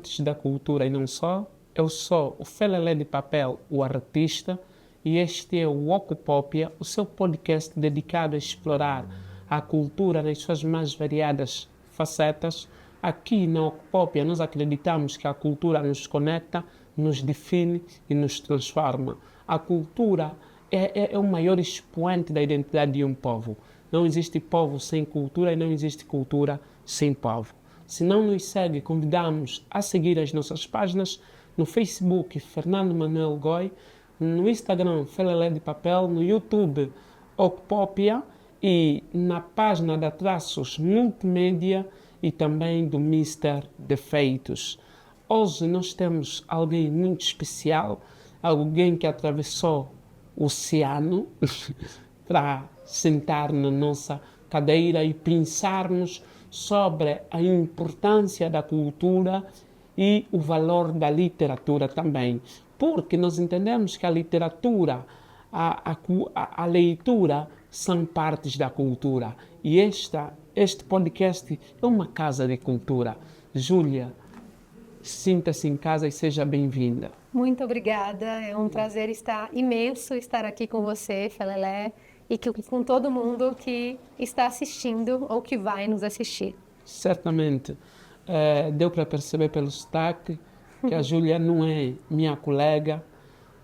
amantes da cultura e não só. Eu sou o Felelé de Papel, o artista, e este é o Ocupópia, o seu podcast dedicado a explorar a cultura nas suas mais variadas facetas. Aqui na Ocupópia nós acreditamos que a cultura nos conecta, nos define e nos transforma. A cultura é o maior expoente da identidade de um povo. Não existe povo sem cultura e não existe cultura sem povo. Se não nos segue, convidamos a seguir as nossas páginas no Facebook Fernando Manuel Goi, no Instagram Felelé de Papel, no YouTube Ocupópia e na página da Traços Multimédia e também do Mister Defeitos. Hoje nós temos alguém muito especial, alguém que atravessou o oceano para sentar na nossa cadeira e pensarmos sobre a importância da cultura e o valor da literatura também. Porque nós entendemos que a literatura, a leitura são partes da cultura. E este podcast é uma casa de cultura. Júlia, sinta-se em casa e seja bem-vinda. Muito obrigada, é um prazer imenso estar aqui com você, Felelé, e com todo mundo que está assistindo ou que vai nos assistir. Certamente, deu para perceber pelo sotaque que a Júlia não é minha colega,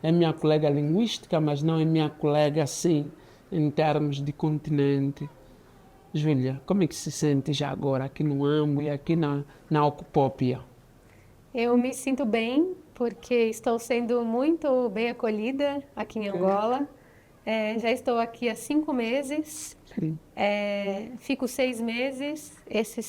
é minha colega linguística, mas não é minha colega assim, em termos de continente. Júlia, como é que se sente já agora aqui no Ambo e aqui na Ocupópia? Eu me sinto bem, porque estou sendo muito bem acolhida aqui em Angola. Já estou aqui há 5 meses, fico 6 meses,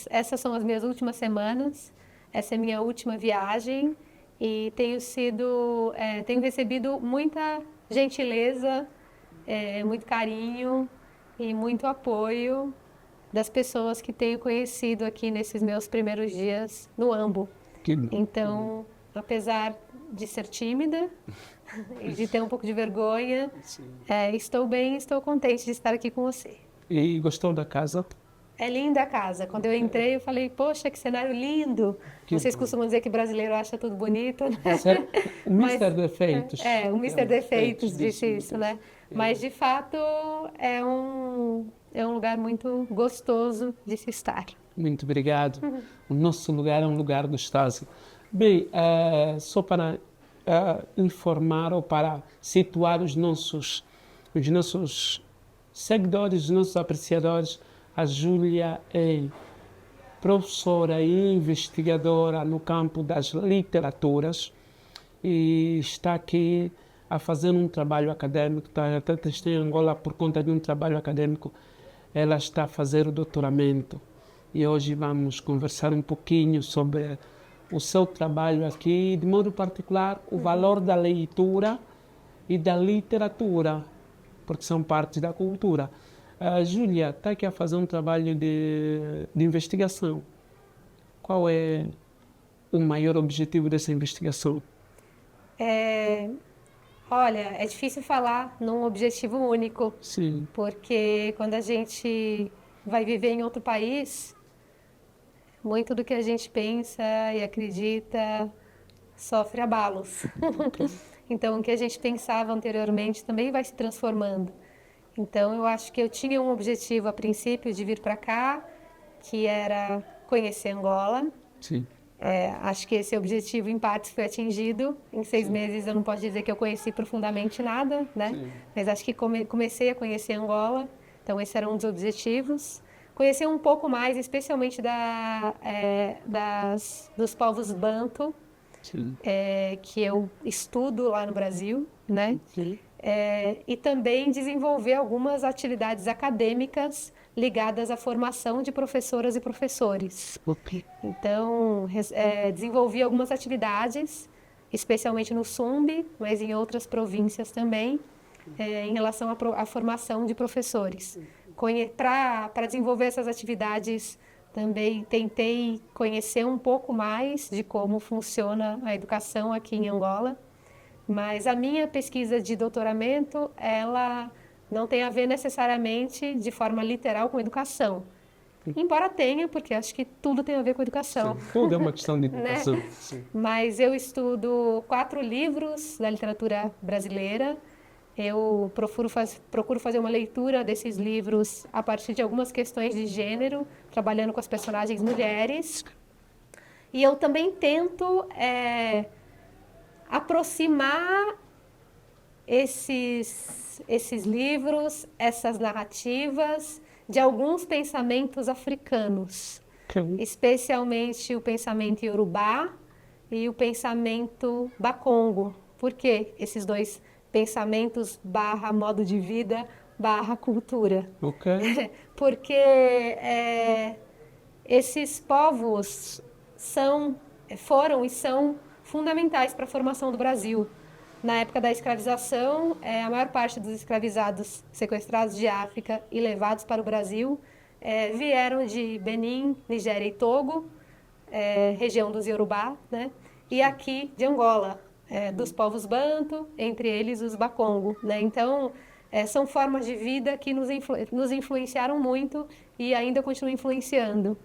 essas são as minhas últimas semanas, essa é a minha última viagem e tenho recebido muita gentileza, muito carinho e muito apoio das pessoas que tenho conhecido aqui nesses meus primeiros dias no Ambo. Então, apesar de ser tímida e de ter um pouco de vergonha, estou bem, estou contente de estar aqui com você. E gostou da casa? É linda a casa. Quando eu entrei, eu falei, poxa, que cenário lindo. Vocês costumam dizer que brasileiro acha tudo bonito, né? O Mister Defeitos. O Mister Defeitos disse isso, né? Mas, de fato, é um lugar muito gostoso de se estar. Muito obrigado. O nosso lugar é um lugar gostoso. Bem, só para informar ou para situar os nossos seguidores, os nossos apreciadores, a Júlia é professora e investigadora no campo das literaturas e está aqui a fazer um trabalho acadêmico, até está em Angola por conta de um trabalho acadêmico, ela está a fazer o doutoramento. E hoje vamos conversar um pouquinho sobre o seu trabalho aqui, de modo particular, o valor da leitura e da literatura, porque são partes da cultura. A Júlia está aqui a fazer um trabalho de investigação. Qual é o maior objetivo dessa investigação? Olha, é difícil falar num objetivo único. Sim. Porque quando a gente vai viver em outro país, muito do que a gente pensa e acredita sofre abalos. Então, o que a gente pensava anteriormente também vai se transformando. Então, eu acho que eu tinha um objetivo a princípio de vir para cá, que era conhecer Angola. Sim. Acho que esse objetivo, em partes, foi atingido. Em 6 meses, eu não posso dizer que eu conheci profundamente nada, né? Sim. Mas acho que comecei a conhecer Angola. Então, esse era um dos objetivos. Conhecer um pouco mais, especialmente dos povos Banto, que eu estudo lá no Brasil, né? Sim. E também desenvolver algumas atividades acadêmicas ligadas à formação de professoras e professores. Então, desenvolvi algumas atividades, especialmente no Sumbe, mas em outras províncias também, em relação à formação de professores. Para desenvolver essas atividades, também tentei conhecer um pouco mais de como funciona a educação aqui em Angola. Mas a minha pesquisa de doutoramento, ela não tem a ver necessariamente de forma literal com educação. Embora tenha, porque acho que tudo tem a ver com educação. Sim, tudo é uma questão de Né? educação. Sim. Mas eu estudo 4 livros da literatura brasileira. Eu procuro fazer uma leitura desses livros a partir de algumas questões de gênero, trabalhando com as personagens mulheres. E eu também tento aproximar esses livros, essas narrativas, de alguns pensamentos africanos, especialmente o pensamento iorubá e o pensamento bakongo. Por quê? Esses dois pensamentos barra modo de vida barra cultura. Ok. Porque esses povos foram e são fundamentais para a formação do Brasil. Na época da escravização, a maior parte dos escravizados sequestrados de África e levados para o Brasil vieram de Benin, Nigéria e Togo, região dos Iorubá, né? E aqui de Angola, dos povos Banto, entre eles os Bakongo, né? Então, são formas de vida que nos influenciaram muito e ainda continuam influenciando.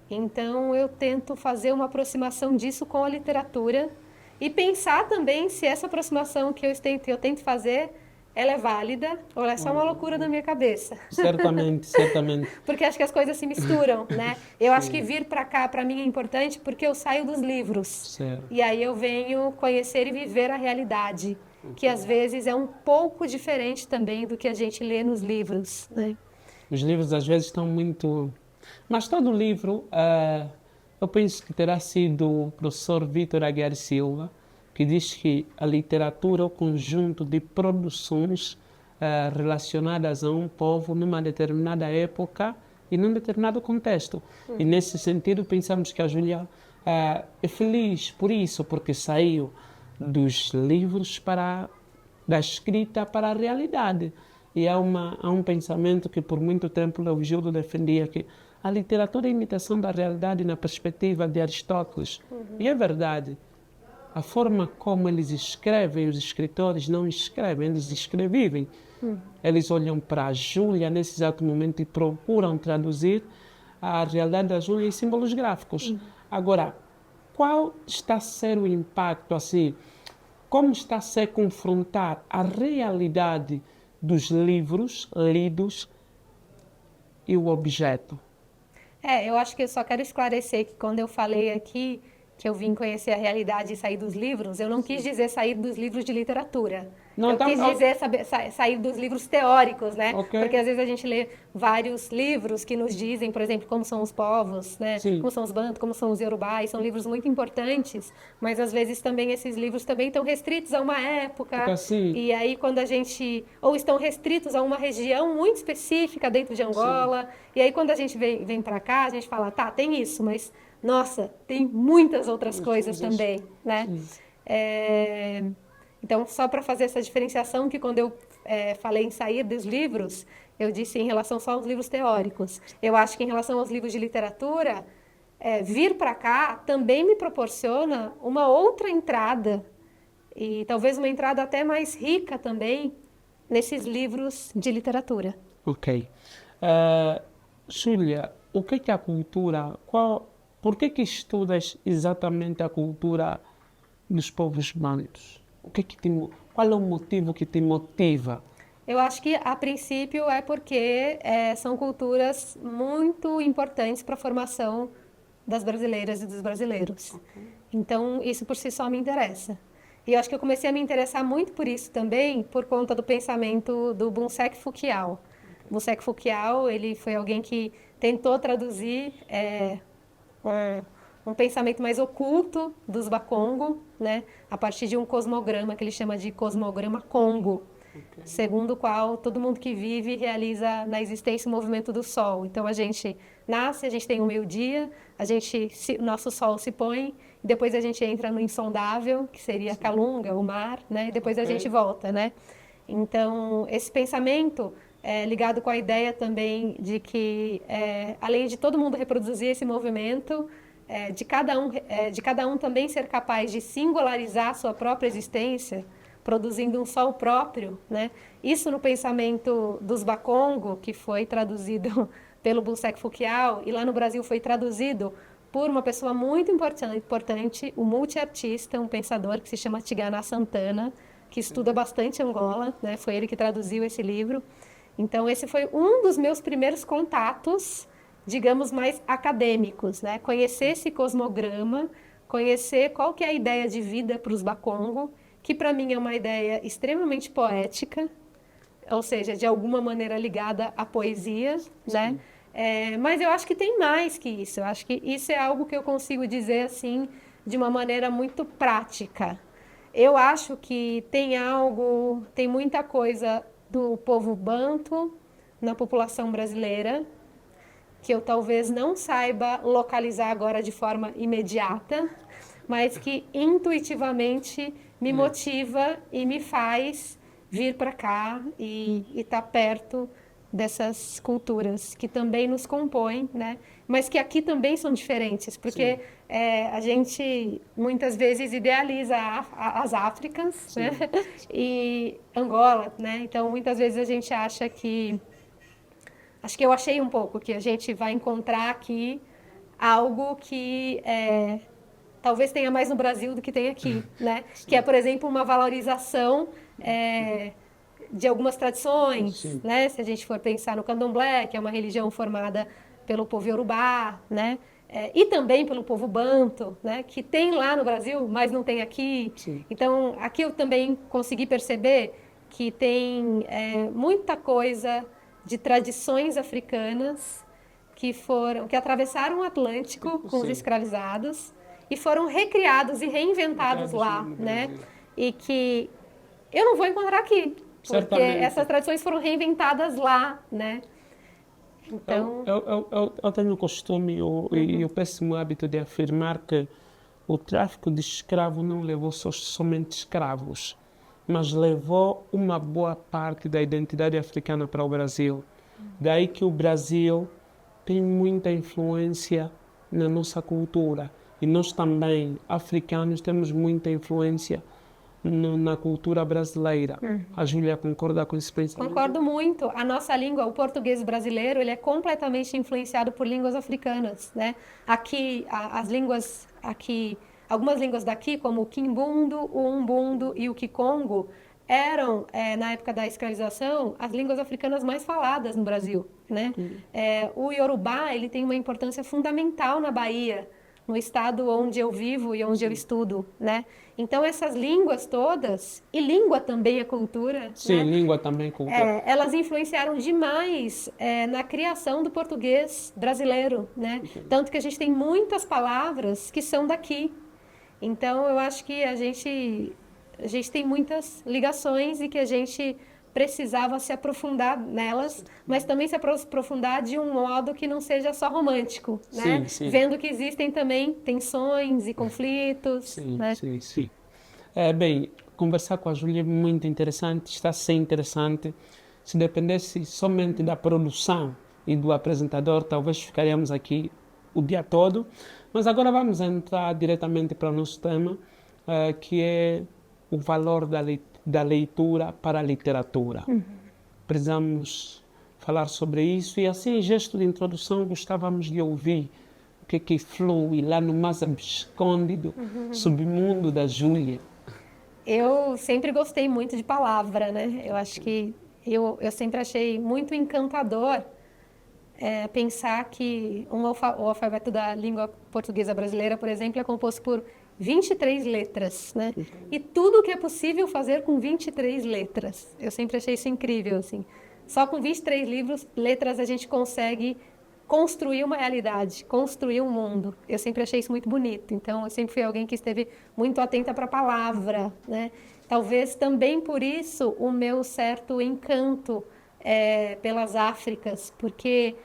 Então, eu tento fazer uma aproximação disso com a literatura e pensar também se essa aproximação que eu tento fazer, ela é válida ou ela é só uma loucura da minha cabeça. Certamente, certamente. Porque acho que as coisas se misturam, né? Eu acho Sim. que vir para cá, para mim, é importante porque eu saio dos livros. Certo. E aí eu venho conhecer e viver a realidade, que às vezes é um pouco diferente também do que a gente lê nos livros, né? Os livros às vezes estão muito... Mas todo livro, eu penso que terá sido o professor Vítor Aguiar Silva, que diz que a literatura é o conjunto de produções relacionadas a um povo numa determinada época e num determinado contexto. E nesse sentido pensamos que a Júlia é feliz por isso, porque saiu dos livros da escrita para a realidade. E há um pensamento que por muito tempo o Gildo defendia, que a literatura é a imitação da realidade na perspectiva de Aristóteles. E é verdade. A forma como eles escrevem, os escritores não escrevem, eles escrevivem. Eles olham para a Júlia nesse exato momento e procuram traduzir a realidade da Júlia em símbolos gráficos. Agora, qual está a ser o impacto, assim, como está a ser confrontar a realidade dos livros lidos e o objeto? Eu acho que eu só quero esclarecer que quando eu falei aqui que eu vim conhecer a realidade e sair dos livros, eu não quis dizer sair dos livros de literatura. Não, eu tá, quis dizer sair dos livros teóricos, né? Ok. Porque às vezes a gente lê vários livros que nos dizem, por exemplo, como são os povos, né? Sim. Como são os bantos, como são os iorubá, e são livros muito importantes, mas às vezes também esses livros também estão restritos a uma época. Sim. E aí quando a gente... Ou estão restritos a uma região muito específica dentro de Angola. Sim. E aí quando a gente vem para cá, a gente fala, tá, tem isso, mas... Nossa, tem muitas outras coisas também, né? Então, só para fazer essa diferenciação, que quando eu falei em sair dos livros, eu disse em relação só aos livros teóricos. Eu acho que em relação aos livros de literatura, vir para cá também me proporciona uma outra entrada, e talvez uma entrada até mais rica também, nesses livros de literatura. Ok. Júlia, o que é a cultura? Por que estudas exatamente a cultura dos povos bantos? Qual é o motivo que te motiva? Eu acho que, a princípio, é porque são culturas muito importantes para a formação das brasileiras e dos brasileiros. Okay. Então, isso por si só me interessa. E eu acho que eu comecei a me interessar muito por isso também, por conta do pensamento do Boonsek Fukiau. Okay. Boonsek Fukiau, ele foi alguém que tentou traduzir... um pensamento mais oculto dos Bakongo, né? A partir de um cosmograma que ele chama de cosmograma Congo, okay. Segundo o qual todo mundo que vive realiza na existência o movimento do Sol. Então a gente nasce, a gente tem um meio-dia, nosso Sol se põe, e depois a gente entra no insondável, que seria a Calunga, o mar, né? E depois a gente volta, né? Então esse pensamento ligado com a ideia também de que, além de todo mundo reproduzir esse movimento, de cada um também ser capaz de singularizar sua própria existência, produzindo um sol próprio, né? Isso no pensamento dos Bakongo, que foi traduzido pelo Bulsec Fukial, e lá no Brasil foi traduzido por uma pessoa muito importante, um multiartista, um pensador que se chama Tigana Santana, que estuda bastante Angola, né? Foi ele que traduziu esse livro. Então, esse foi um dos meus primeiros contatos, digamos, mais acadêmicos, né? Conhecer esse cosmograma, conhecer qual que é a ideia de vida para os Bakongo, que para mim é uma ideia extremamente poética, ou seja, de alguma maneira ligada à poesia, né? Mas eu acho que tem mais que isso. Eu acho que isso é algo que eu consigo dizer assim de uma maneira muito prática. Eu acho que tem muita coisa do povo banto na população brasileira que eu talvez não saiba localizar agora de forma imediata, mas que intuitivamente me motiva e me faz vir para cá e estar perto dessas culturas que também nos compõem, né? Mas que aqui também são diferentes, porque a gente muitas vezes idealiza as Áfricas, né? E Angola, né? Então muitas vezes a gente acha que acho que eu achei um pouco que a gente vai encontrar aqui algo que talvez tenha mais no Brasil do que tem aqui, né? Que é, por exemplo, uma valorização de algumas tradições, né? Se a gente for pensar no Candomblé, que é uma religião formada pelo povo Iorubá, né? E também pelo povo Banto, né? Que tem lá no Brasil, mas não tem aqui. Sim. Então, aqui eu também consegui perceber que tem muita coisa de tradições africanas que atravessaram o Atlântico com os escravizados e foram recriados e reinventados lá, né? E que eu não vou encontrar aqui, porque Certamente. essas tradições foram reinventadas lá, né? Então, Eu tenho o costume e o péssimo hábito de afirmar que o tráfico de escravo não levou somente escravos, mas levou uma boa parte da identidade africana para o Brasil. Daí que o Brasil tem muita influência na nossa cultura. E nós também, africanos, temos muita influência na cultura brasileira. A Júlia concorda com esse pensamento? concordo muito. A nossa língua, o português brasileiro, ele é completamente influenciado por línguas africanas, né? Aqui, as línguas aqui, algumas línguas daqui, como o quimbundo, o umbundo e o kikongo, eram, na época da escravização, as línguas africanas mais faladas no Brasil, né? O Iorubá, ele tem uma importância fundamental na Bahia, no estado onde eu vivo e onde eu estudo, né? Então, essas línguas todas, e língua também é cultura, Sim, né? língua também é cultura. Elas influenciaram demais na criação do português brasileiro, né? Tanto que a gente tem muitas palavras que são daqui. Então, eu acho que a gente tem muitas ligações e que a gente precisava se aprofundar nelas, mas também se aprofundar de um modo que não seja só romântico, né? Sim. Vendo que existem também tensões e conflitos, né? Sim. Bem, conversar com a Júlia é muito interessante, está a ser interessante. Se dependesse somente da produção e do apresentador, talvez ficaríamos aqui o dia todo. Mas agora vamos entrar diretamente para o nosso tema, que é o valor da leitura para a literatura. Precisamos falar sobre isso e, assim, em gesto de introdução, gostávamos de ouvir o que flui lá no mais escondido submundo da Júlia. Eu sempre gostei muito de palavra, né? Eu acho que eu sempre achei muito encantador pensar que o alfabeto da língua portuguesa brasileira, por exemplo, é composto por 23 letras, né? E tudo que é possível fazer com 23 letras. Eu sempre achei isso incrível, assim. Só com 23 letras a gente consegue construir uma realidade, construir um mundo. Eu sempre achei isso muito bonito. Então, eu sempre fui alguém que esteve muito atenta para a palavra, né? Talvez também por isso o meu certo encanto pelas Áfricas, porque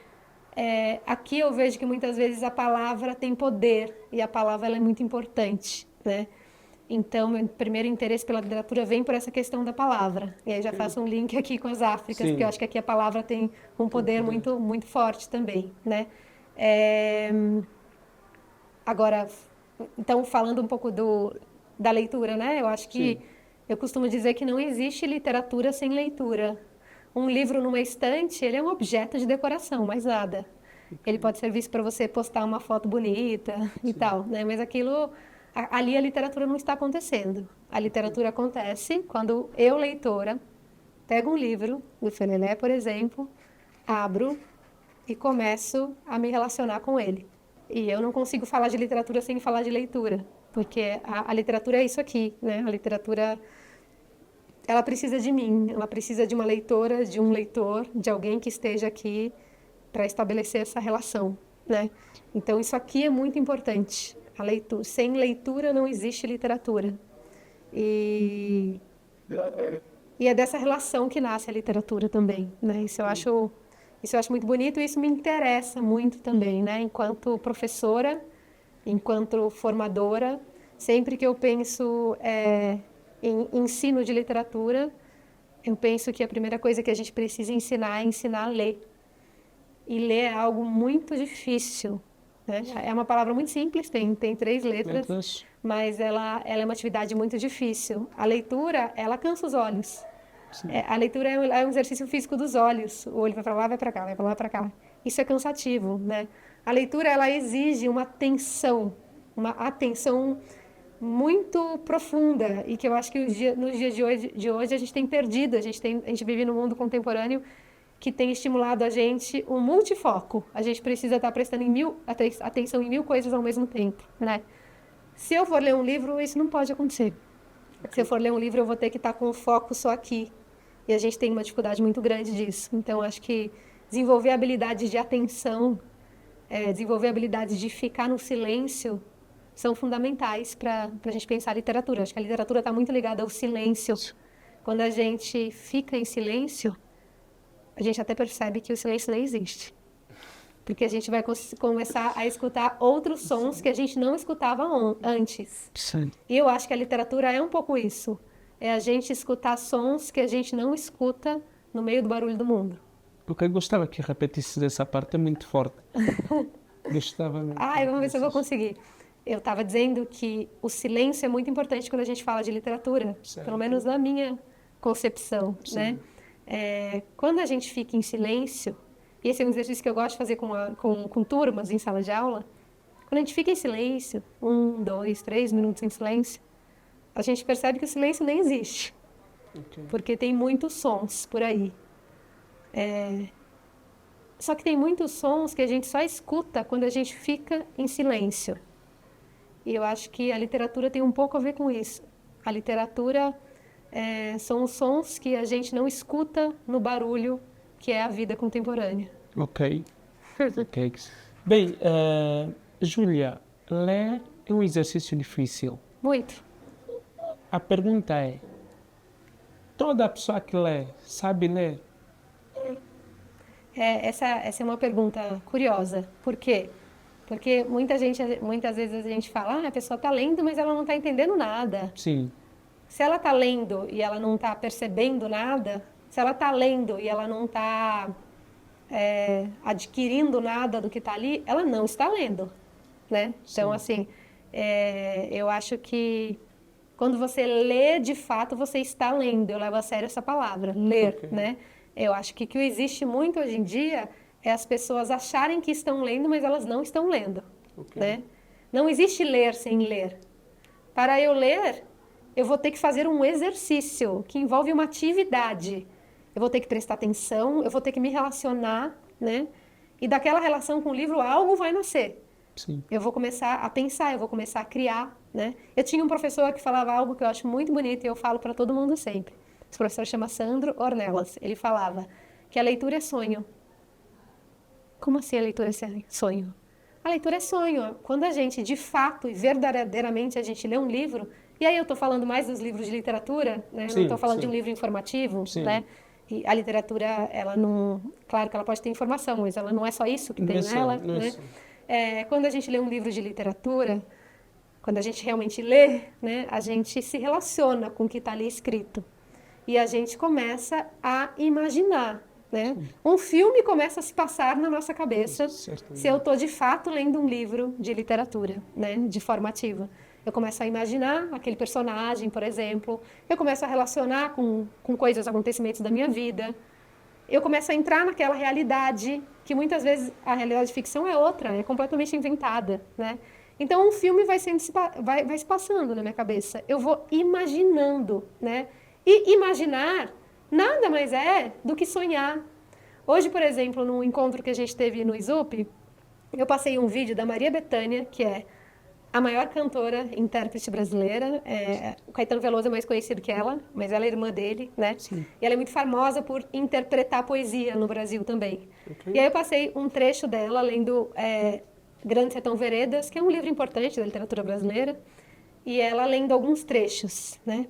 aqui eu vejo que muitas vezes a palavra tem poder e a palavra ela é muito importante, né? Então, meu primeiro interesse pela literatura vem por essa questão da palavra. E aí já faço um link aqui com as Áfricas, porque eu acho que aqui a palavra tem um poder muito, muito forte também, né? Agora, então, falando um pouco da leitura, né? Eu acho que eu costumo dizer que não existe literatura sem leitura. Um livro numa estante, ele é um objeto de decoração, mais nada. Ele pode ser visto para você postar uma foto bonita e tal, né? Mas aquilo, ali a literatura não está acontecendo. A literatura acontece quando eu, leitora, pego um livro do Felelé, por exemplo, abro e começo a me relacionar com ele. E eu não consigo falar de literatura sem falar de leitura, porque a literatura é isso aqui, né? A literatura, ela precisa de mim, ela precisa de uma leitora, de um leitor, de alguém que esteja aqui para estabelecer essa relação, né? Então isso aqui é muito importante. A leitura, sem leitura não existe literatura. E é dessa relação que nasce a literatura também, né? Isso eu acho muito bonito e isso me interessa muito também, né? Enquanto professora, enquanto formadora, sempre que eu penso em ensino de literatura, eu penso que a primeira coisa que a gente precisa ensinar é ensinar a ler. E ler é algo muito difícil, né? É uma palavra muito simples, tem 3 letras, mas ela é uma atividade muito difícil. A leitura, ela cansa os olhos. A leitura é um exercício físico dos olhos. O olho vai para lá, vai para cá, vai para lá, para cá. Isso é cansativo, né? A leitura, ela exige uma atenção muito profunda e que eu acho que nos dias de hoje a gente tem perdido. A gente vive num mundo contemporâneo que tem estimulado a gente um multifoco. A gente precisa estar prestando atenção em 1000 coisas ao mesmo tempo, né? Se eu for ler um livro, isso não pode acontecer. Se eu for ler um livro, eu vou ter que estar com o foco só aqui. E a gente tem uma dificuldade muito grande disso. Então, acho que desenvolver habilidades de atenção, desenvolver habilidades de ficar no silêncio, são fundamentais para a gente pensar a literatura. Acho que a literatura está muito ligada ao silêncio. Quando a gente fica em silêncio, a gente até percebe que o silêncio nem existe. Porque a gente vai começar a escutar outros sons que a gente não escutava antes. Sim. E eu acho que a literatura é um pouco isso. É a gente escutar sons que a gente não escuta no meio do barulho do mundo. Porque eu gostava que repetisse essa parte, é muito forte. Gostava mesmo. Vamos ver se eu vou conseguir. Eu estava dizendo que o silêncio é muito importante quando a gente fala de literatura. Certo. Pelo menos na minha concepção, Sim. né? Quando a gente fica em silêncio, e esse é um exercício que eu gosto de fazer com turmas em sala de aula, quando a gente fica em silêncio, 1, 2, 3 minutos em silêncio, a gente percebe que o silêncio nem existe, porque tem muitos sons por aí. Só que tem muitos sons que a gente só escuta quando a gente fica em silêncio. E eu acho que a literatura tem um pouco a ver com isso. A literatura são os sons que a gente não escuta no barulho que é a vida contemporânea. Ok. Bem, Júlia, ler é um exercício difícil. Muito. A pergunta é, toda pessoa que lê sabe ler? Essa é uma pergunta curiosa. Por quê? Porque muitas vezes a gente fala, a pessoa está lendo, mas ela não está entendendo nada. Sim. Se ela está lendo e ela não está percebendo nada, se ela está lendo e ela não está adquirindo nada do que está ali, ela não está lendo, né? Então, assim, eu acho que quando você lê, de fato, você está lendo. Eu levo a sério essa palavra, ler, né? Eu acho que o que existe muito hoje em dia é as pessoas acharem que estão lendo, mas elas não estão lendo, né? Não existe ler sem ler. Para eu ler, eu vou ter que fazer um exercício que envolve uma atividade. Eu vou ter que prestar atenção, eu vou ter que me relacionar, né? E daquela relação com o livro, algo vai nascer. Sim. Eu vou começar a pensar, eu vou começar a criar, né? Eu tinha um professor que falava algo que eu acho muito bonito e eu falo para todo mundo sempre. Esse professor chama Sandro Ornelas. Ele falava que a leitura é sonho. Como assim a leitura é sonho? A leitura é sonho. Quando a gente, de fato e verdadeiramente, a gente lê um livro, e aí eu estou falando mais dos livros de literatura, né? Não estou falando de um livro informativo, né? E a literatura, ela não... Claro que ela pode ter informação, mas ela não é só isso que tem nela, né? Quando a gente lê um livro de literatura, quando a gente realmente lê, né? A gente se relaciona com o que está ali escrito. E a gente começa a imaginar, né? Um filme começa a se passar na nossa cabeça se eu estou, de fato, lendo um livro de literatura, né? De forma ativa. Eu começo a imaginar aquele personagem, por exemplo. Eu começo a relacionar com coisas, acontecimentos da minha vida. eu começo a entrar naquela realidade que muitas vezes a realidade de ficção é outra, é completamente inventada, né? Então, um filme vai se passando na minha cabeça. Eu vou imaginando, né? E imaginar nada mais é do que sonhar. Hoje, por exemplo, no encontro que a gente teve no ISUP, eu passei um vídeo da Maria Bethânia, que é a maior cantora, intérprete brasileira. O Caetano Veloso é mais conhecido que ela, mas ela é irmã dele, né? Sim. E ela é muito famosa por interpretar poesia no Brasil também. Ok. E aí eu passei um trecho dela lendo Grande Sertão Veredas, que é um livro importante da literatura brasileira, e ela lendo alguns trechos, né?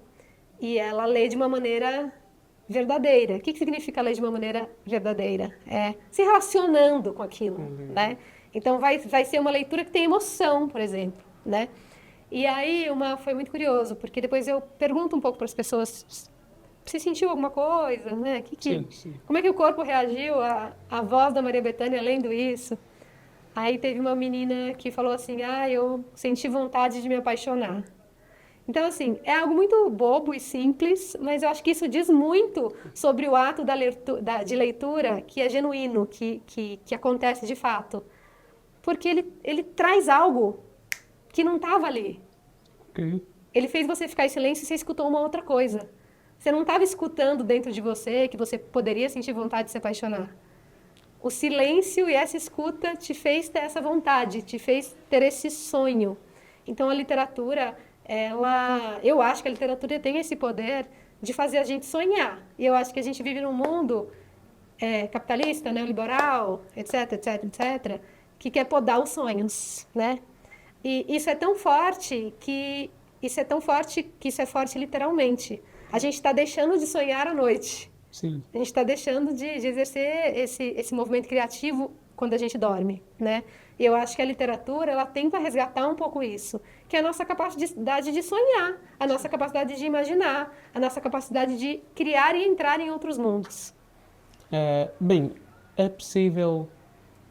E ela lê de uma maneira verdadeira. O que significa ler de uma maneira verdadeira? É se relacionando com aquilo, né? Então vai ser uma leitura que tem emoção, por exemplo, né? E aí foi muito curioso, porque depois eu pergunto um pouco para as pessoas se sentiu alguma coisa, né? Sim. Como é que o corpo reagiu à voz da Maria Bethânia lendo isso? Aí teve uma menina que falou assim, eu senti vontade de me apaixonar. Então, assim, é algo muito bobo e simples, mas eu acho que isso diz muito sobre o ato de leitura que é genuíno, que acontece de fato. Porque ele traz algo que não estava ali. Ok. Ele fez você ficar em silêncio e você escutou uma outra coisa. Você não estava escutando dentro de você que você poderia sentir vontade de se apaixonar. O silêncio e essa escuta te fez ter essa vontade, te fez ter esse sonho. Então, a literatura, eu acho que a literatura tem esse poder de fazer a gente sonhar. E eu acho que a gente vive num mundo capitalista, neoliberal, etc., que quer podar os sonhos, né? E isso é tão forte que isso é forte literalmente. A gente está deixando de sonhar à noite. Sim. A gente está deixando de exercer esse movimento criativo quando a gente dorme, né? E eu acho que a literatura, ela tenta resgatar um pouco isso, que é a nossa capacidade de sonhar, a nossa capacidade de imaginar, a nossa capacidade de criar e entrar em outros mundos. Bem, é possível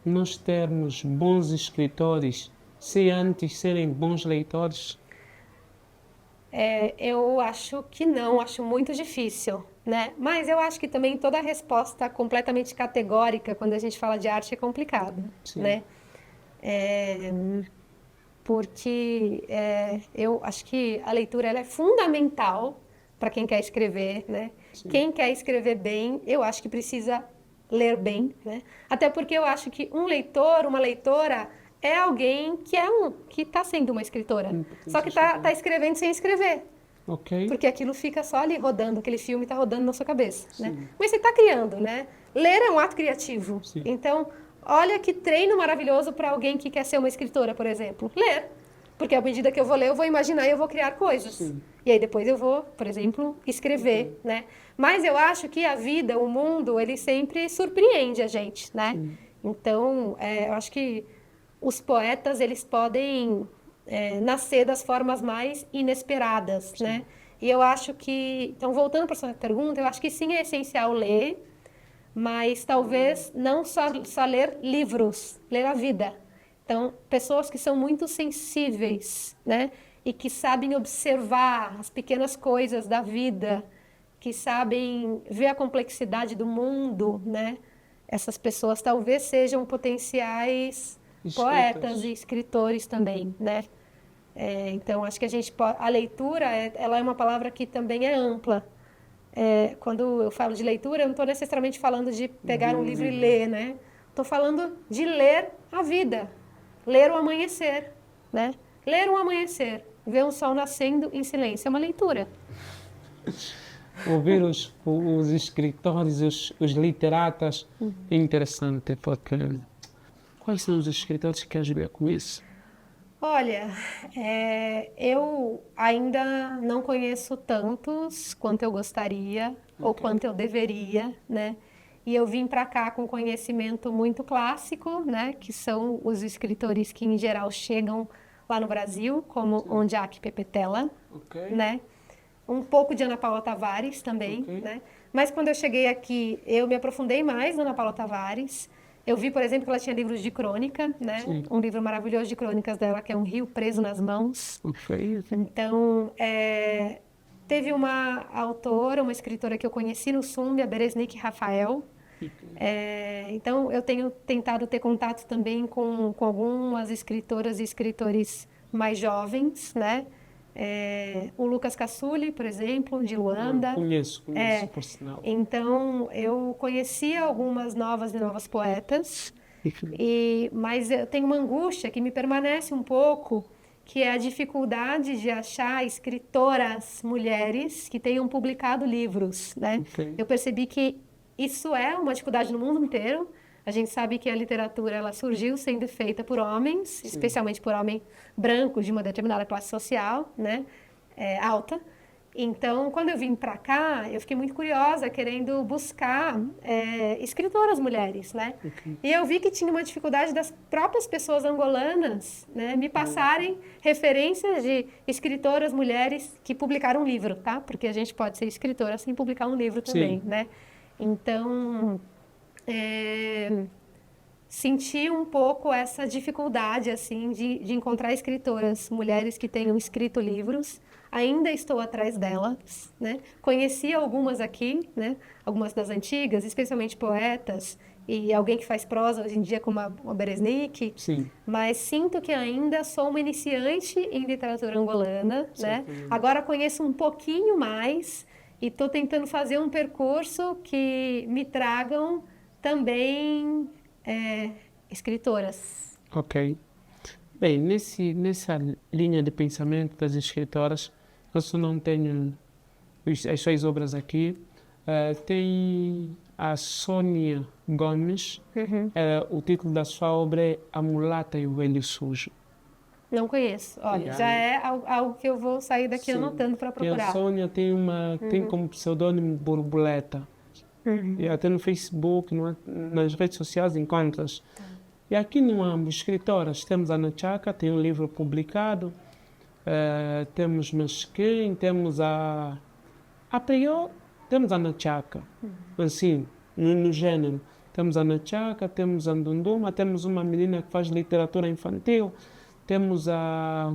nós termos bons escritores sem antes serem bons leitores? Eu acho que não, acho muito difícil, né? Mas eu acho que também toda resposta completamente categórica quando a gente fala de arte é complicado, Sim. né? Porque eu acho que a leitura ela é fundamental para quem quer escrever, né? Sim. Quem quer escrever bem, eu acho que precisa ler bem, né? Até porque eu acho que um leitor, uma leitora é alguém que está sendo uma escritora, só que está escrevendo sem escrever. Ok. Porque aquilo fica só ali rodando, aquele filme está rodando na sua cabeça, né? Mas você está criando, né? Ler é um ato criativo. Sim. Então, olha que treino maravilhoso para alguém que quer ser uma escritora, por exemplo. Ler. Porque à medida que eu vou ler, eu vou imaginar e eu vou criar coisas. Sim. E aí depois eu vou, por exemplo, escrever, né? Mas eu acho que a vida, o mundo, ele sempre surpreende a gente, né? Então, eu acho que os poetas, eles podem nascer das formas mais inesperadas, né? E eu acho que... Então, voltando para a sua pergunta, eu acho que sim, é essencial ler, mas talvez não só ler livros, ler a vida. Então, pessoas que são muito sensíveis, né? E que sabem observar as pequenas coisas da vida, que sabem ver a complexidade do mundo, né? Essas pessoas talvez sejam potenciais poetas e escritores também, né? Então, acho que a leitura, ela é uma palavra que também é ampla. Quando eu falo de leitura, eu não estou necessariamente falando de pegar um livro e ler, né? Estou falando de ler a vida, ler o amanhecer, né? Ler um amanhecer, ver um sol nascendo em silêncio, é uma leitura. Ouvir os escritores, os literatas, é interessante, porque quais são os escritores que queres ver com isso? Olha, eu ainda não conheço tantos quanto eu gostaria ou quanto eu deveria, né? E eu vim para cá com conhecimento muito clássico, né? Que são os escritores que, em geral, chegam lá no Brasil, como Ondiak Pepetela, né? Um pouco de Ana Paula Tavares também, né? Mas quando eu cheguei aqui, eu me aprofundei mais na Ana Paula Tavares. Eu vi, por exemplo, que ela tinha livros de crônica, né? Sim. Um livro maravilhoso de crônicas dela, que é Um Rio Preso nas Mãos. Então, teve uma autora, uma escritora que eu conheci no SUMB, a Beresnick Rafael, Então, eu tenho tentado ter contato também com algumas escritoras e escritores mais jovens, né? O Lucas Cassuli, por exemplo, de Luanda. Conheço, por sinal. Então, eu conheci algumas novas e novas poetas, mas eu tenho uma angústia que me permanece um pouco, que é a dificuldade de achar escritoras mulheres que tenham publicado livros, né? Ok. Eu percebi que isso é uma dificuldade no mundo inteiro. A gente sabe que a literatura ela surgiu sendo feita por homens, especialmente por homens brancos de uma determinada classe social, né? Alta. Então, quando eu vim para cá, eu fiquei muito curiosa, querendo buscar escritoras mulheres, né? Ok. E eu vi que tinha uma dificuldade das próprias pessoas angolanas, né, me passarem referências de escritoras mulheres que publicaram um livro, tá? Porque a gente pode ser escritora sem publicar um livro também, Sim. né? Então, senti um pouco essa dificuldade, assim, de encontrar escritoras mulheres que tenham escrito livros. Ainda estou atrás delas, né? Conheci algumas aqui, né? Algumas das antigas, especialmente poetas e alguém que faz prosa hoje em dia, como a Beresnick. Sim. Mas sinto que ainda sou uma iniciante em literatura angolana, né? Certamente. Agora conheço um pouquinho mais e estou tentando fazer um percurso que me tragam também escritoras. Ok. Bem, nessa linha de pensamento das escritoras, eu só não tenho as suas obras aqui. Tem a Sônia Gomes. O título da sua obra é A Mulata e o Velho Sujo. Não conheço. Olha, já é algo que eu vou sair daqui Sim. anotando para E a procurar. Sônia tem como pseudônimo Borboleta. E até no Facebook, nas redes sociais encontras. E aqui no AMBO, escritoras, temos a Nachaka, tem um livro publicado, temos Mesquim, temos a Prior, temos a Nachaka, assim, no gênero. Temos a Nachaka, temos a Ndunduma, temos uma menina que faz literatura infantil, temos a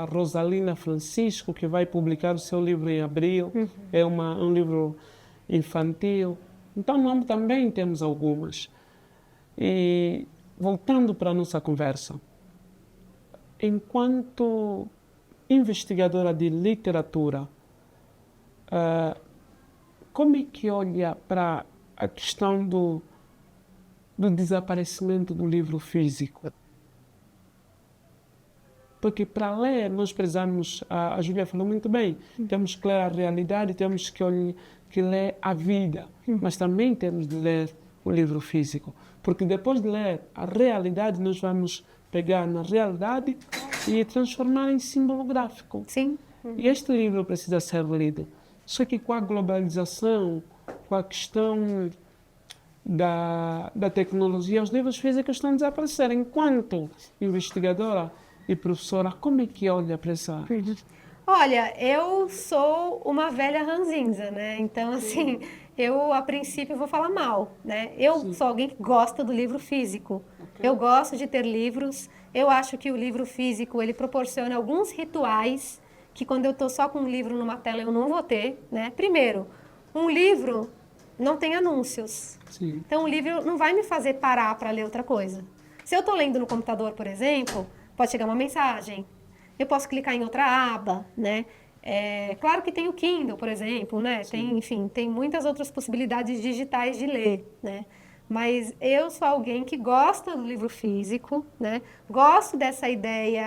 Rosalina Francisco, que vai publicar o seu livro em abril, é um livro infantil. Então, no AMBO também temos algumas. E voltando para a nossa conversa, enquanto investigadora de literatura, como é que olha para a questão do desaparecimento do livro físico? Porque para ler, nós precisamos, a Júlia falou muito bem, temos que ler a realidade, temos que ler a vida, mas também temos de ler o livro físico. Porque depois de ler a realidade, nós vamos pegar na realidade e transformar em símbolo gráfico. Sim. E este livro precisa ser lido. Só que com a globalização, com a questão da tecnologia, os livros físicos estão a desaparecer. Enquanto investigadora e professora, como é que olha para essa... Olha, eu sou uma velha ranzinza, né? Então, assim, eu a princípio vou falar mal, né? Eu sou alguém que gosta do livro físico. Eu gosto de ter livros. Eu acho que o livro físico, ele proporciona alguns rituais que quando eu estou só com um livro numa tela eu não vou ter, né? Primeiro, um livro não tem anúncios. Sim. Então, o livro não vai me fazer parar para ler outra coisa. Se eu estou lendo no computador, por exemplo, pode chegar uma mensagem. Eu posso clicar em outra aba, né? Claro que tem o Kindle, por exemplo, né? Tem, enfim, tem muitas outras possibilidades digitais de ler, né? Mas eu sou alguém que gosta do livro físico, né? Gosto dessa ideia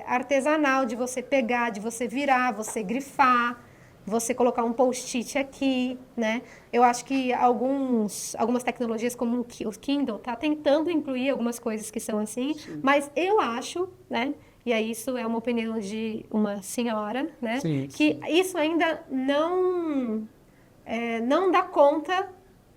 artesanal de você pegar, de você virar, você grifar, você colocar um post-it aqui, né? Eu acho que algumas tecnologias como o Kindle tá tentando incluir algumas coisas que são assim, mas eu acho, né? E aí isso é uma opinião de uma senhora, né? Sim, que isso ainda não dá conta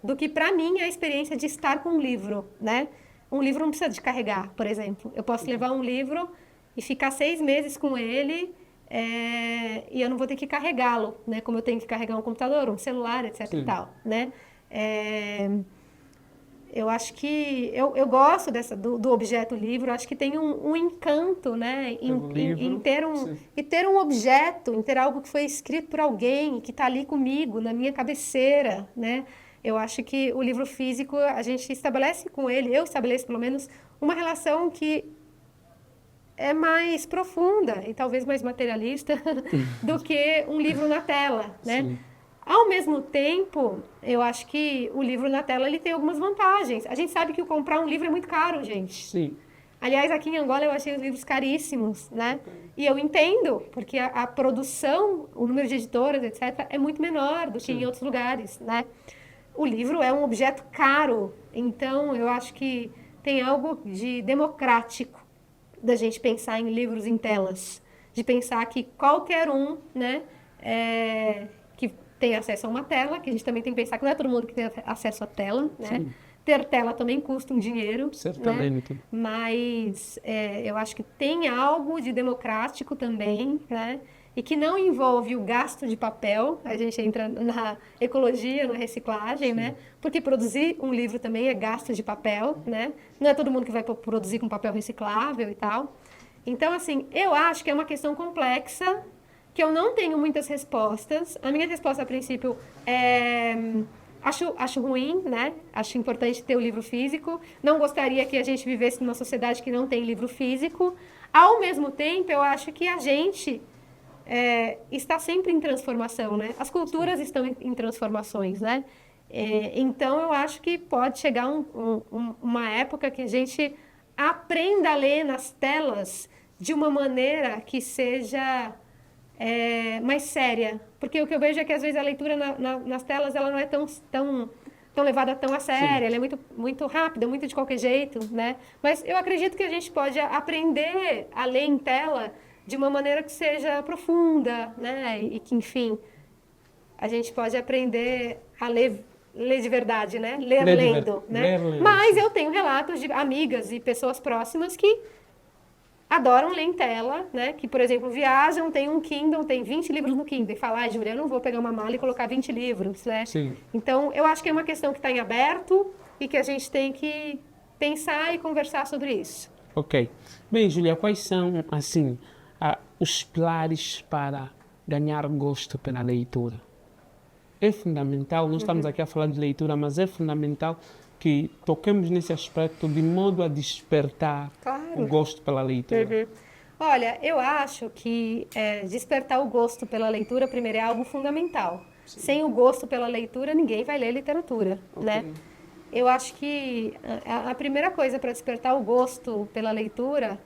do que para mim é a experiência de estar com um livro, né? Um livro não precisa de carregar, por exemplo. Eu posso levar um livro e ficar 6 meses com ele e eu não vou ter que carregá-lo, né? Como eu tenho que carregar um computador, um celular, etc. e tal, né? Eu acho que eu gosto do objeto livro. Eu acho que tem um encanto, né, em ter um objeto, em ter algo que foi escrito por alguém que está ali comigo na minha cabeceira, né? Eu acho que o livro físico, a gente estabelece com ele, eu estabeleço pelo menos, uma relação que é mais profunda e talvez mais materialista do que um livro na tela, né? Sim, Ao mesmo tempo, eu acho que o livro na tela ele tem algumas vantagens. A gente sabe que comprar um livro é muito caro, gente. sim. Aliás, aqui em Angola eu achei os livros caríssimos, né? Ok. E eu entendo, porque a produção, o número de editoras, etc., é muito menor do que em Sim. outros lugares, né? O livro é um objeto caro, então eu acho que tem algo de democrático da gente pensar em livros em telas, de pensar que qualquer um, né, que tem acesso a uma tela, que a gente também tem que pensar que não é todo mundo que tem acesso à tela, né? Sim, Ter tela também custa um dinheiro, né? certamente. Mas eu acho que tem algo de democrático também, né? E que não envolve o gasto de papel, a gente entra na ecologia, na reciclagem, né? Porque produzir um livro também é gasto de papel, né? Não é todo mundo que vai produzir com papel reciclável e tal. Então, assim, eu acho que é uma questão complexa, que eu não tenho muitas respostas. A minha resposta, a princípio, é... Acho ruim, né? Acho importante ter o livro físico. Não gostaria que a gente vivesse numa sociedade que não tem livro físico. Ao mesmo tempo, eu acho que a gente está sempre em transformação, né? As culturas estão em transformações, né? Então, eu acho que pode chegar uma época que a gente aprenda a ler nas telas de uma maneira que seja mais séria. Porque o que eu vejo é que, às vezes, a leitura nas telas ela não é tão levada tão a Sim. sério, ela é muito rápida, muito de qualquer jeito, né? Mas eu acredito que a gente pode aprender a ler em tela de uma maneira que seja profunda, né? E que, enfim, a gente pode aprender a ler de verdade, né? Ler lendo, né? Ler lendo, Mas sim. eu tenho relatos de amigas e pessoas próximas que adoram ler em tela, né? Que, por exemplo, viajam, tem um Kindle, tem 20 livros no Kindle. E falam, ah, Júlia, eu não vou pegar uma mala e colocar 20 livros, né? Sim. Então, eu acho que é uma questão que está em aberto e que a gente tem que pensar e conversar sobre isso. Ok. Bem, Júlia, quais são, assim, os pilares para ganhar gosto pela leitura? É fundamental, não estamos aqui a falar de leitura, mas é fundamental que toquemos nesse aspecto de modo a despertar o Claro. gosto pela leitura. Olha, eu acho que despertar o gosto pela leitura, primeiro, é algo fundamental. Sem o gosto pela leitura, ninguém vai ler literatura, né? Eu acho que a primeira coisa para despertar o gosto pela leitura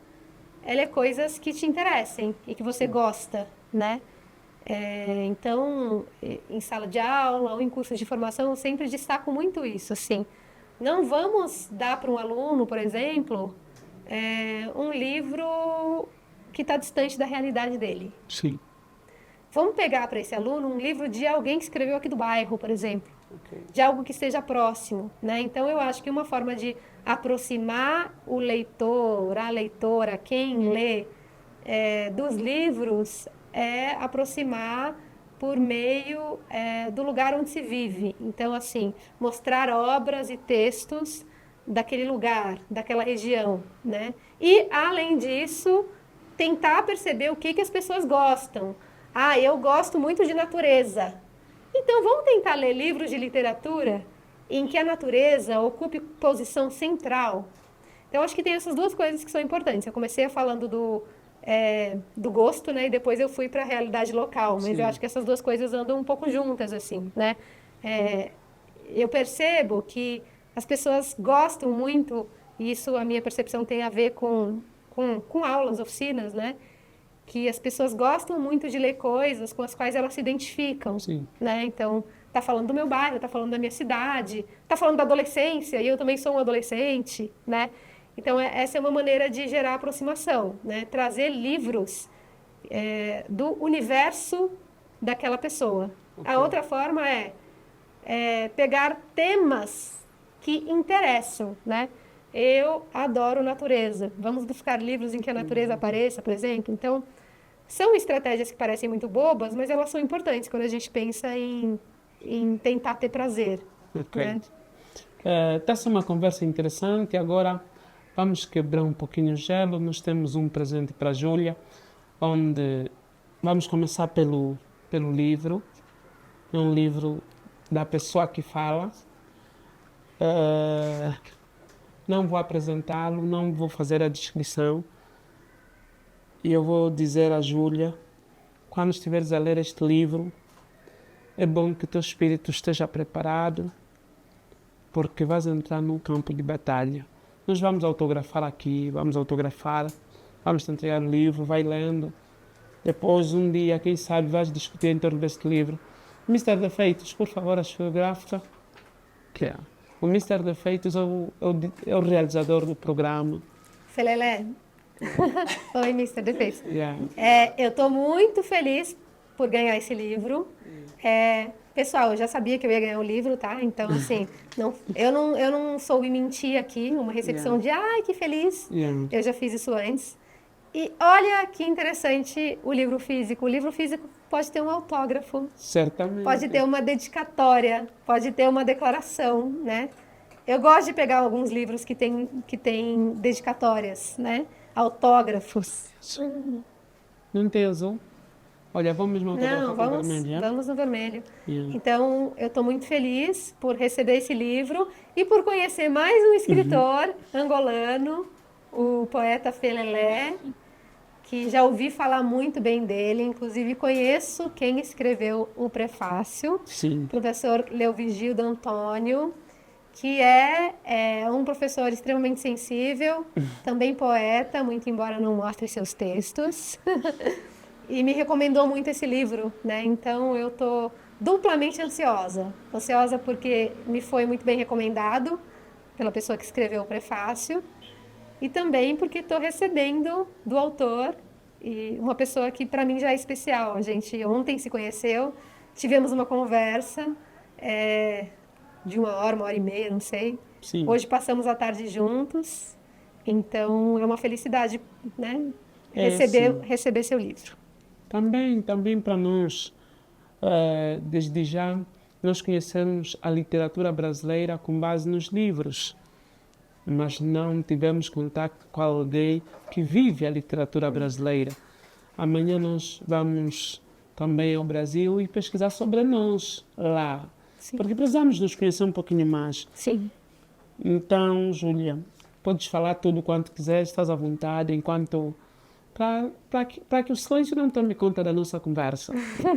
é ler coisas que te interessem e que você gosta, né? Então, em sala de aula ou em cursos de formação, eu sempre destaco muito isso, assim. Não vamos dar para um aluno, por exemplo, um livro que está distante da realidade dele. Sim. Vamos pegar para esse aluno um livro de alguém que escreveu aqui do bairro, por exemplo, Ok. de algo que esteja próximo, né? Então, eu acho que uma forma de aproximar o leitor, a leitora, quem lê, dos livros é aproximar por meio do lugar onde se vive. Então, assim, mostrar obras e textos daquele lugar, daquela região, né? E, além disso, tentar perceber o que as pessoas gostam. Ah, eu gosto muito de natureza. Então, vamos tentar ler livros de literatura em que a natureza ocupe posição central. Então, acho que tem essas duas coisas que são importantes. Eu comecei falando do gosto, né? E depois eu fui para a realidade local. Mas Sim. eu acho que essas duas coisas andam um pouco juntas, assim, né? Eu percebo que as pessoas gostam muito, e isso a minha percepção tem a ver com aulas, oficinas, né? Que as pessoas gostam muito de ler coisas com as quais elas se identificam, Sim. né? Então, tá falando do meu bairro, tá falando da minha cidade, tá falando da adolescência, e eu também sou um adolescente, né? Então, essa é uma maneira de gerar aproximação, né? Trazer livros do universo daquela pessoa. Ok. A outra forma pegar temas que interessam, né? Eu adoro natureza. Vamos buscar livros em que a natureza apareça, por exemplo. Então, são estratégias que parecem muito bobas, mas elas são importantes quando a gente pensa em tentar ter prazer, Ok. né? Está-se uma conversa interessante. Agora vamos quebrar um pouquinho o gelo. Nós temos um presente para a Júlia, onde vamos começar pelo livro. É um livro da pessoa que fala. Não vou apresentá-lo, não vou fazer a descrição. E eu vou dizer à Júlia, quando estiveres a ler este livro, é bom que o teu espírito esteja preparado, porque vais entrar num campo de batalha. Nós vamos autografar aqui, vamos te entregar o livro, vai lendo. Depois, um dia, quem sabe, vais discutir em torno deste livro. Mr. Defeitos, por favor, a sua gráfica. Que é? O Mr. Defeitos é o realizador do programa. Felelé. Oi, Mr. Defeitos. Yeah. Eu estou muito feliz por ganhar esse livro. Pessoal, eu já sabia que eu ia ganhar o livro, tá? Então, assim, eu não soube mentir aqui, uma recepção de ai, que feliz. Yeah. Eu já fiz isso antes. E olha que interessante o livro físico. O livro físico pode ter um autógrafo, Certamente. pode ter uma dedicatória, pode ter uma declaração, né? Eu gosto de pegar alguns livros que tem dedicatórias, né? Autógrafos. Não tem azul? Olha, vamos mesmo autografar Não, com o vermelho, yeah? vamos no vermelho. Yeah. Então, eu estou muito feliz por receber esse livro e por conhecer mais um escritor angolano, o poeta Felelé, que já ouvi falar muito bem dele, inclusive conheço quem escreveu o prefácio, Sim. o professor Leovigildo Antônio, que é um professor extremamente sensível, também poeta, muito embora não mostre seus textos, e me recomendou muito esse livro, né? Então eu estou duplamente ansiosa. Ansiosa porque me foi muito bem recomendado pela pessoa que escreveu o prefácio, e também porque estou recebendo do autor e uma pessoa que para mim já é especial. A gente ontem se conheceu, tivemos uma conversa de uma hora e meia, não sei. Sim. Hoje passamos a tarde juntos, então é uma felicidade, né? Receber seu livro. Também para nós, desde já, nós conhecemos a literatura brasileira com base nos livros, mas não tivemos contato com alguém que vive a literatura brasileira. Amanhã nós vamos também ao Brasil e pesquisar sobre nós lá, Sim. porque precisamos nos conhecer um pouquinho mais. Sim. Então, Júlia, podes falar tudo quanto quiseres, estás à vontade, enquanto... Para que o silêncio não tome conta da nossa conversa.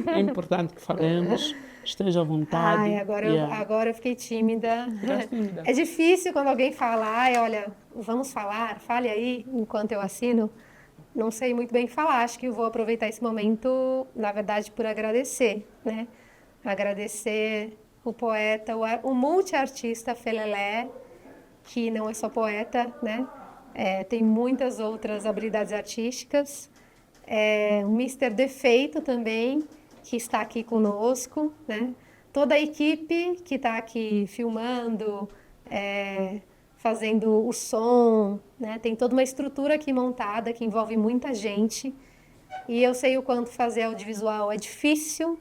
É importante que falemos, esteja à vontade. Ai, agora eu fiquei tímida. Tímida. É difícil quando alguém fala, ai, olha, vamos falar, fale aí enquanto eu assino. Não sei muito bem falar, acho que eu vou aproveitar esse momento, na verdade, por agradecer, né? Agradecer o poeta, o multiartista Felelé, que não é só poeta, né? Tem muitas outras habilidades artísticas. O Mr. Defeito também, que está aqui conosco, né? Toda a equipe que está aqui filmando, fazendo o som, né? Tem toda uma estrutura aqui montada que envolve muita gente. E eu sei o quanto fazer audiovisual é difícil,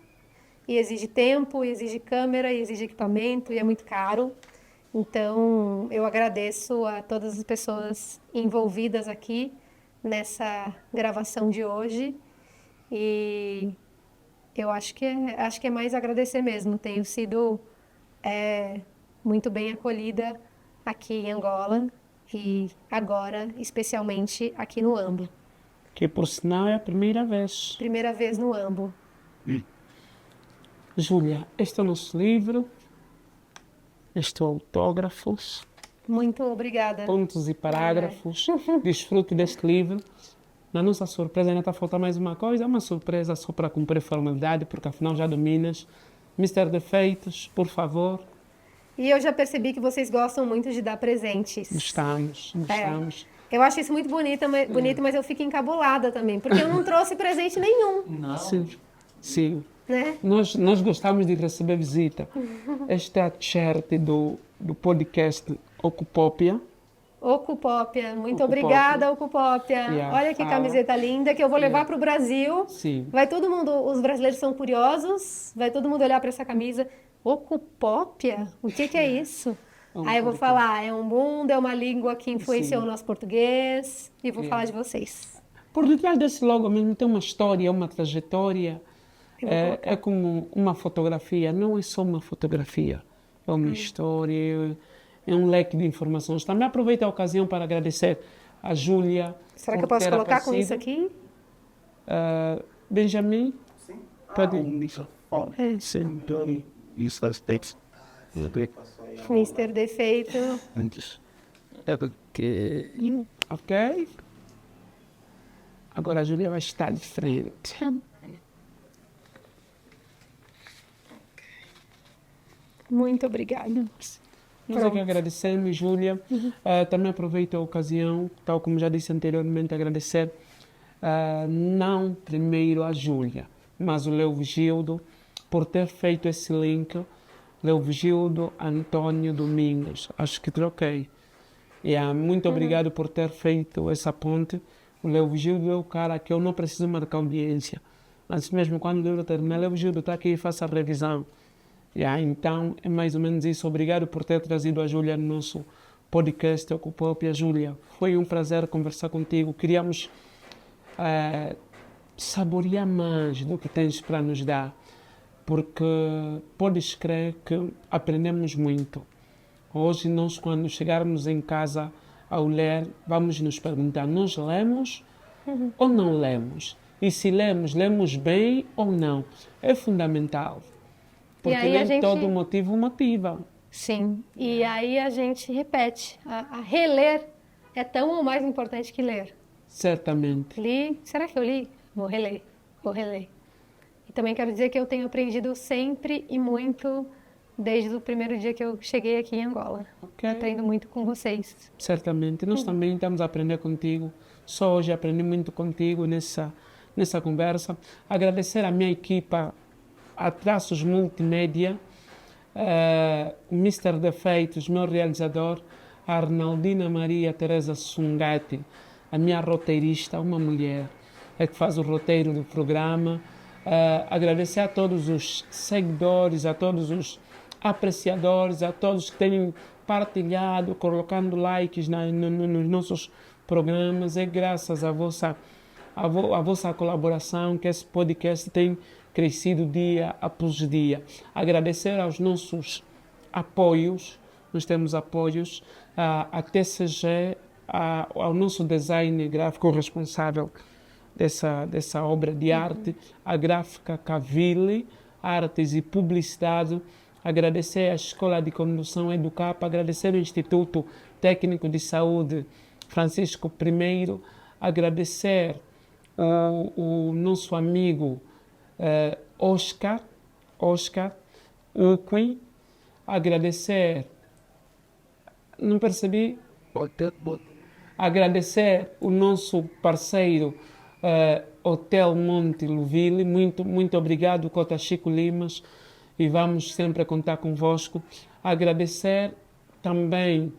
e exige tempo, e exige câmera, e exige equipamento, e é muito caro. Então, eu agradeço a todas as pessoas envolvidas aqui nessa gravação de hoje. E eu acho que é mais agradecer mesmo. Tenho sido muito bem acolhida aqui em Angola e agora, especialmente, aqui no Ambo. Que, por sinal, é a primeira vez. Primeira vez no Ambo. Júlia, este é o nosso livro. Este é o autógrafos. Muito obrigada. Pontos e parágrafos. Desfrute deste livro. Na nossa surpresa ainda está a faltar mais uma coisa. É uma surpresa só para cumprir a formalidade, porque afinal já dominas. Mr. Defeitos, por favor. E eu já percebi que vocês gostam muito de dar presentes. Gostamos. Eu acho isso muito bonito, mas eu fico encabulada também, porque eu não trouxe presente nenhum. Não. Sim. Né? Nós gostamos de receber visita. Esta é a t-shirt do podcast Ocupópia. Ocupópia, muito obrigada, Ocupópia. Yeah, olha que camiseta linda que eu vou levar para o Brasil. Sim. Vai todo mundo, os brasileiros são curiosos, vai todo mundo olhar para essa camisa. Ocupópia? O que é isso? Aí eu vou falar, é um mundo, é uma língua que influenciou o nosso português e vou falar de vocês. Por detrás desse logo mesmo tem uma história, uma trajetória. É como uma fotografia, não é só uma fotografia, é uma história, é um leque de informações. Também aproveito a ocasião para agradecer a Júlia. Será que eu posso ter colocar com isso aparecido. aqui? Benjamin, pode. Sim, isso das textos. Mister Defeito. Antes. É porque. Ok. Agora a Júlia vai estar de frente. Muito obrigada. Nós é que agradecemos, Júlia. Também aproveito a ocasião, tal como já disse anteriormente, agradecer não primeiro a Júlia, mas o Leovigildo por ter feito esse link. Leovigildo Antônio Domingos, acho que troquei. Muito obrigado por ter feito essa ponte. O Leovigildo é o cara que eu não preciso marcar audiência. Mas mesmo quando eu terminar, Leovigildo está aqui e faça a revisão. Então, é mais ou menos isso. Obrigado por ter trazido a Júlia no nosso podcast Ocupópia. Júlia, foi um prazer conversar contigo. Queríamos saborear mais do que tens para nos dar, porque podes crer que aprendemos muito. Hoje, nós, quando chegarmos em casa ao ler, vamos nos perguntar, nós lemos ou não lemos? E se lemos, lemos bem ou não? É fundamental. Porque aí nem todo motivo motiva. Sim, e aí a gente repete. A reler é tão ou mais importante que ler. Certamente. Li, será que eu li? Vou reler, vou reler. E também quero dizer que eu tenho aprendido sempre e muito desde o primeiro dia que eu cheguei aqui em Angola. Ok. Aprendo muito com vocês. Certamente. Nós também estamos a aprender contigo. Só hoje aprendi muito contigo nessa conversa. Agradecer à minha equipa, a Traços Multimédia, o Mister Defeitos, meu realizador, a Arnaldina Maria Teresa Sungati, a minha roteirista, uma mulher, é que faz o roteiro do programa. Agradecer a todos os seguidores, a todos os apreciadores, a todos que têm partilhado, colocando likes nos nossos programas. É graças à vossa colaboração que esse podcast tem crescido dia após dia. Agradecer aos nossos apoios, nós temos apoios, à TCG, ao nosso design gráfico responsável dessa obra de arte, a Gráfica Cavile, Artes e Publicidade. Agradecer à Escola de Condução Educap, agradecer ao Instituto Técnico de Saúde Francisco I, agradecer o nosso amigo Oscar Uqui, agradecer, não percebi, agradecer o nosso parceiro Hotel Monte Luvile, muito obrigado, Cota Chico Limas, e vamos sempre contar convosco. Agradecer também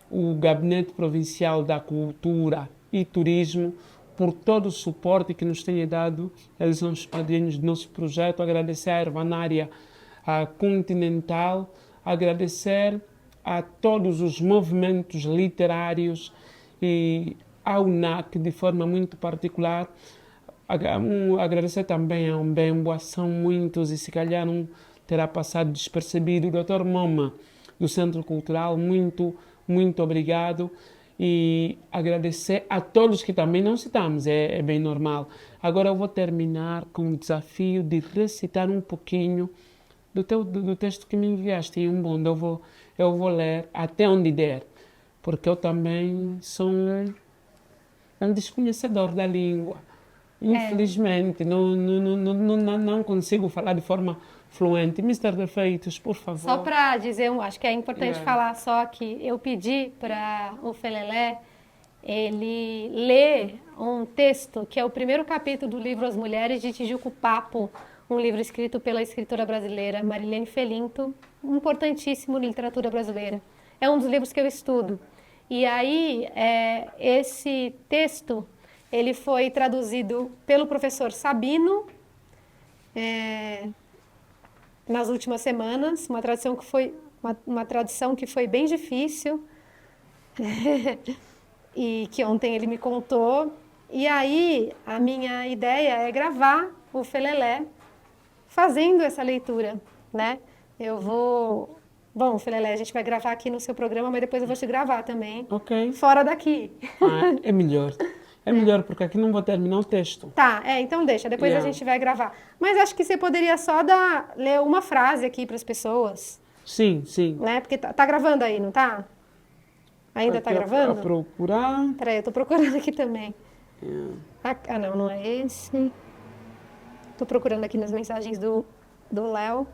o Gabinete Provincial da Cultura e Turismo por todo o suporte que nos tem dado. Eles são os padrinhos do nosso projeto. Agradecer à Herbanária Continental, agradecer a todos os movimentos literários e ao NAC de forma muito particular. Agradecer também a Umbembo, são muitos e se calhar não terá passado despercebido. O Dr. Moma, do Centro Cultural, muito obrigado. E agradecer a todos que também não citamos, é bem normal. Agora eu vou terminar com o desafio de recitar um pouquinho do texto que me enviaste em Umbundo. Eu vou ler até onde der, porque eu também sou um desconhecedor da língua. Infelizmente, não consigo falar de forma fluente. Mister Defeitos, por favor. Só para dizer, acho que é importante falar só que eu pedi para o Felelé ele ler um texto que é o primeiro capítulo do livro As Mulheres de Tijuco Papo, um livro escrito pela escritora brasileira Marilene Felinto, importantíssimo na literatura brasileira. É um dos livros que eu estudo. E aí, esse texto, ele foi traduzido pelo professor Sabino, nas últimas semanas, uma tradução que foi bem difícil e que ontem ele me contou. E aí a minha ideia é gravar o Felelé fazendo essa leitura, né? Eu vou Bom, Felelé, a gente vai gravar aqui no seu programa, mas depois eu vou te gravar também. Ok. Fora daqui. É melhor. É melhor, porque aqui não vou terminar o texto. Tá, então deixa, depois a Yeah. gente vai gravar. Mas acho que você poderia só ler uma frase aqui para as pessoas, Sim, sim. né? Porque tá gravando aí, não tá? Ainda tá Aqui a gravando? procurar. Peraí, eu tô procurando aqui também. Yeah. Não, não é esse. Tô procurando aqui nas mensagens do Léo.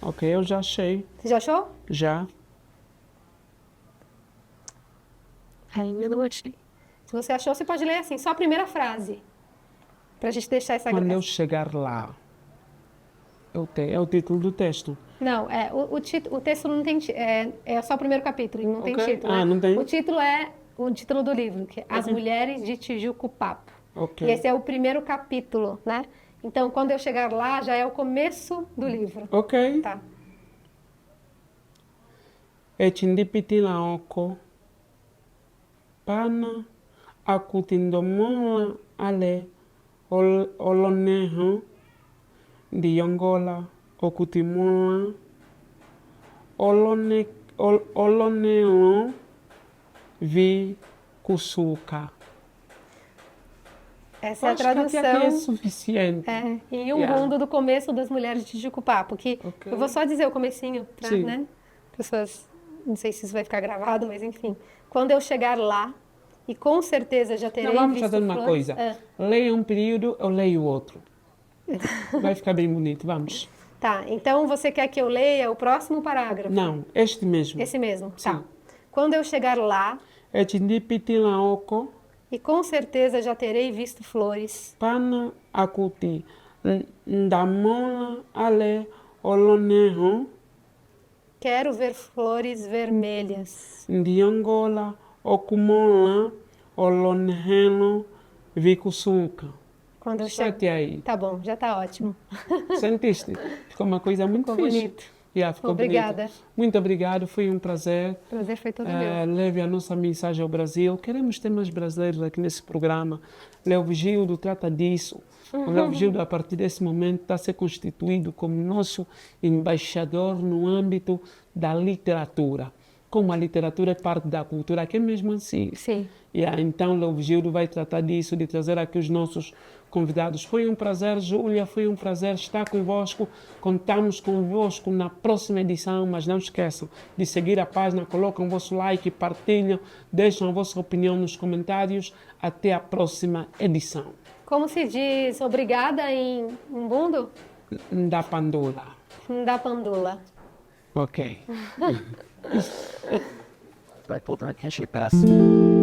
Ok, eu já achei. Você já achou? Já. Ainda não achei. Se você achou, você pode ler assim, só a primeira frase. Pra gente deixar essa Quando eu chegar lá. É o título do texto. Não, o texto não tem é só o primeiro capítulo, e não tem Ok. título. Ah, né? não tem? O título é o título do livro, que é As Ok. Mulheres de Tijuco Papo. Ok. E esse é o primeiro capítulo, né? Então, quando eu chegar lá, já é o começo do livro. Ok. Tá. Echindipitilaoko. Pana. Akutindomola ale. Oloneho. Diongola. Okutimola. Oloneo. Vi kusuka. Essa é a Acho que até aqui é tradução. suficiente. E um Yeah. mundo do começo das Mulheres de Tijuco Papo, que Ok. eu vou só dizer o comecinho, pra, Sim. né? Pessoas, não sei se isso vai ficar gravado, mas enfim. Quando eu chegar lá, e com certeza já terei Não, vamos visto fazer uma flores. coisa. Leia um período, eu leio outro. Vai ficar bem bonito, vamos. Tá, então você quer que eu leia o próximo parágrafo? Não, este mesmo. Esse mesmo, tá. Sim. Quando eu chegar lá, Echindipitilaoko. e com certeza já terei visto flores, Pana akuti. Ndamola ale oloneho. quero ver flores vermelhas. Ndiongola okumola olonehelo vikusunka. Quando eu Só chegar. até aí. Tá bom, já tá ótimo. Sentiste? Ficou uma coisa muito Ficou fixe. bonito. Yeah, ficou Obrigada. bonito. Muito obrigado, foi um prazer. O prazer foi todo meu. Leve a nossa mensagem ao Brasil. Queremos ter mais brasileiros aqui nesse programa. Léo Vigildo trata disso. O Léo Vigildo, a partir desse momento, está a ser constituído como nosso embaixador no âmbito da literatura. Como a literatura é parte da cultura, aqui é mesmo assim. Sim. Então, Léo Vigildo vai tratar disso, de trazer aqui os nossos convidados. Foi um prazer, Júlia, foi um prazer estar convosco. Contamos convosco na próxima edição, mas não esqueçam de seguir a página, colocam o vosso like, partilham, deixam a vossa opinião nos comentários. Até a próxima edição. Como se diz obrigada em Umbundo? Da Pandora. Da Pandula. Ok. Vai voltar a passa.